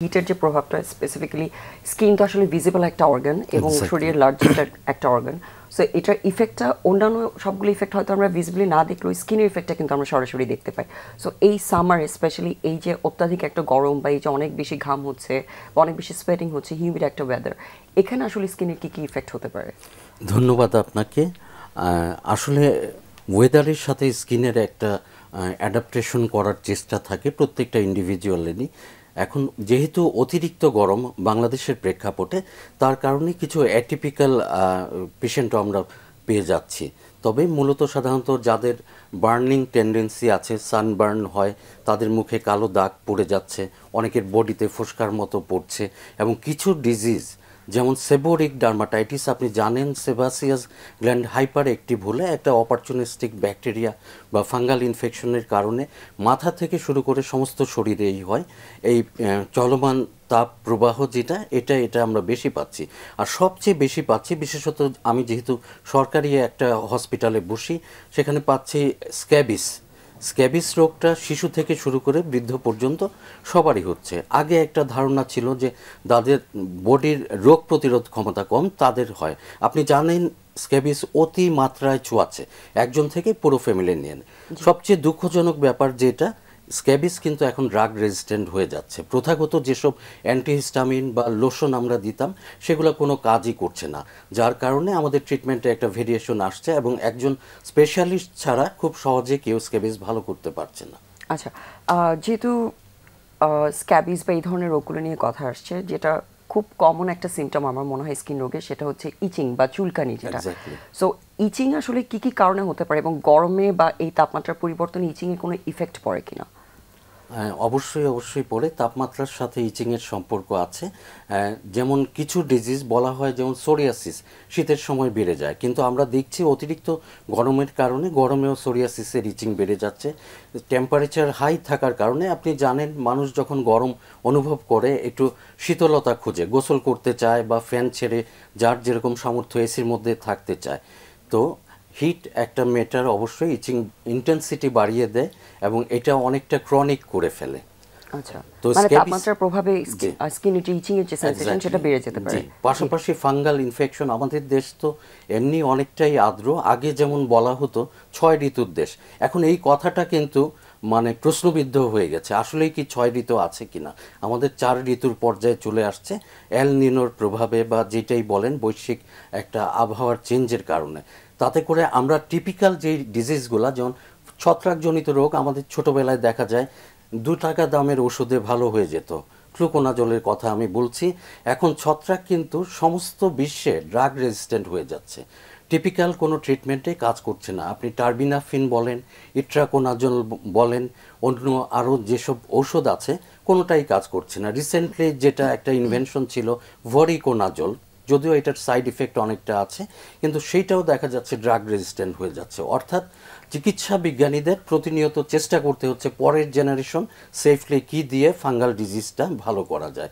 হিটের যে প্রভাবটা specifically skin তো আসলে ভিজিবল একটা অর্গান এবং শরীরের লার্জেস্ট একটা অর্গান। সো এটার ইফেক্টটা অন্যান্য সবগুলো ইফেক্ট হয়তো আমরা ভিজিবলি না দেখলেও স্কিনের ইফেক্টটা কিন্তু আমরা সরাসরি দেখতে পাই। সো এই সামার স্পেশালি এই যে অত্যাধিক একটা গরম বা এই যে অনেক বেশি ঘাম হচ্ছে বা অনেক বেশি স্ওয়েটিং হচ্ছে, হিউমিড একটা ওয়েদার, এখানে আসলে স্কিনের কি কি ইফেক্ট হতে পারে? ধন্যবাদ আপনাকে। আসলে ওয়েদারের সাথে স্কিনের একটা অ্যাডাপ্টেশন করার চেষ্টা থাকে প্রত্যেকটা ইন্ডিভিজুয়ালেরই। এখন যেহেতু অতিরিক্ত গরম বাংলাদেশের প্রেক্ষাপটে, তার কারণে কিছু অ্যাটিপিক্যাল পেশেন্টও আমরা পেয়ে যাচ্ছি। তবে মূলত সাধারণত যাদের বার্নিং টেন্ডেন্সি আছে, সানবার্ন হয়, তাদের মুখে কালো দাগ পড়ে যাচ্ছে, অনেকের বডিতে ফোস্কার মতো পড়ছে, এবং কিছু ডিজিজ যেমন সেবোরিক ডার্মাটাইটিস, আপনি জানেন সেবাসিয়াস গ্ল্যান্ড হাইপার অ্যাক্টিভ হলে একটা অপরচুনিস্টিক ব্যাকটেরিয়া বা ফাঙ্গাল ইনফেকশনের কারণে মাথা থেকে শুরু করে সমস্ত শরীরেই হয় এই চলমান তাপ প্রবাহ, এটা আমরা বেশি পাচ্ছি। আর সবচেয়ে বেশি পাচ্ছি, বিশেষত আমি যেহেতু সরকারি একটা হসপিটালে বসি, সেখানে পাচ্ছি স্ক্যাবিস রোগটা শিশু থেকে শুরু করে বৃদ্ধ পর্যন্ত সবারই হচ্ছে। আগে একটা ধারণা ছিল যে যাদের বডির রোগ প্রতিরোধ ক্ষমতা কম তাদের হয়। আপনি জানেন স্ক্যাবিস অতি মাত্রায় ছোঁয়াচ্ছে, একজন থেকে পুরো ফ্যামিলি নিয়ে। সবচেয়ে দুঃখজনক ব্যাপার যেটা, স্ক্যাবিস কিন্তু এখন ড্রাগ রেজিস্ট্যান্ট হয়ে যাচ্ছে। প্রথাগত যেসব অ্যান্টিহিস্টামিন বা লোশন আমরা দিতাম সেগুলো কোনো কাজই করছে না, যার কারণে আমাদের ট্রিটমেন্টে একটা ভেরিয়েশন আসছে এবং একজন স্পেশালিস্ট ছাড়া খুব সহজে কেউ স্ক্যাবিস ভালো করতে পারছে না। আচ্ছা, যেহেতু স্ক্যাবিস বা এই ধরনের রোগগুলো নিয়ে কথা আসছে, যেটা খুব কমন একটা সিমটম আমার মনে হয় স্কিন রোগের, সেটা হচ্ছে ইচিং বা চুলকানি যেটা। সো ইচিং আসলে কি কি কারণে হতে পারে এবং গরমে বা এই তাপমাত্রার পরিবর্তনে ইচিং এর কোনো ইফেক্ট পড়ে কিনা? অবশ্যই পড়ে। তাপমাত্রার সাথে ইচিংয়ের সম্পর্ক আছে। যেমন কিছু ডিজিজ বলা হয়, যেমন সোরিয়াসিস শীতের সময় বেড়ে যায়, কিন্তু আমরা দেখছি অতিরিক্ত গরমের কারণে গরমেও সোরিয়াসিসের ইচিং বেড়ে যাচ্ছে। টেম্পারেচার হাই থাকার কারণে, আপনি জানেন মানুষ যখন গরম অনুভব করে একটু শীতলতা খুঁজে গোসল করতে চায় বা ফ্যান ছেড়ে যার যেরকম সামর্থ্য এসির মধ্যে থাকতে চায়। তো হিট একটা মেটার অবশ্যই ইচিং ইন্টেন্সিটি বাড়িয়ে দেয় এবং এটা অনেকটা ক্রনিক করে ফেলে। আচ্ছা, মানে তাপমাত্রার প্রভাবে স্কিনে যে ইচিং এর যে সেনসেশন সেটা বেড়ে যেতে পারে। পাশাপাশি ফাঙ্গাল ইনফেকশন, আমাদের দেশ তো এমনি অনেকটাই আর্দ্র। আগে যেমন বলা হতো 6 ঋতুর দেশ, এখন এই কথাটা কিন্তু মানে প্রশ্নবিদ্ধ হয়ে গেছে। আসলেই কি 6 ঋতু আছে কিনা? আমাদের 4 ঋতুর পর্যায়ে চলে আসছে এল নিনোর প্রভাবে, বা যেটাই বলেন বৈশ্বিক একটা আবহাওয়ার চেঞ্জের কারণে। তাতে করে আমরা টিপিক্যাল যে ডিজিজগুলো, যেমন ছত্রাকজনিত রোগ, আমাদের ছোটবেলায় দেখা যায় 2 টাকা দামের ওষুধে ভালো হয়ে যেত। ফ্লুকোনাজলের কথা আমি বলছি। এখন ছত্রাক কিন্তু সমস্ত বিশ্বে ড্রাগ রেজিস্ট্যান্ট হয়ে যাচ্ছে, টিপিক্যাল কোনো ট্রিটমেন্টে কাজ করছে না। আপনি টার্বিনাফিন বলেন, ইট্রাকোনাজল বলেন, অন্য আরও যেসব ঔষধ আছে, কোনোটাই কাজ করছে না। রিসেন্টলি যেটা একটা ইনভেনশন ছিল ভরিকোনাজল, যদিও এটার সাইড ইফেক্ট অনেকটা আছে, কিন্তু সেইটাও দেখা যাচ্ছে ড্রাগ রেজিস্ট্যান্ট হয়ে যাচ্ছে। অর্থাৎ চিকিৎসা বিজ্ঞানীদের প্রতিনিয়ত চেষ্টা করতে হচ্ছে পরের জেনারেশন সেফলি কি দিয়ে ফাঙ্গাল ডিজিজটা ভালো করা যায়।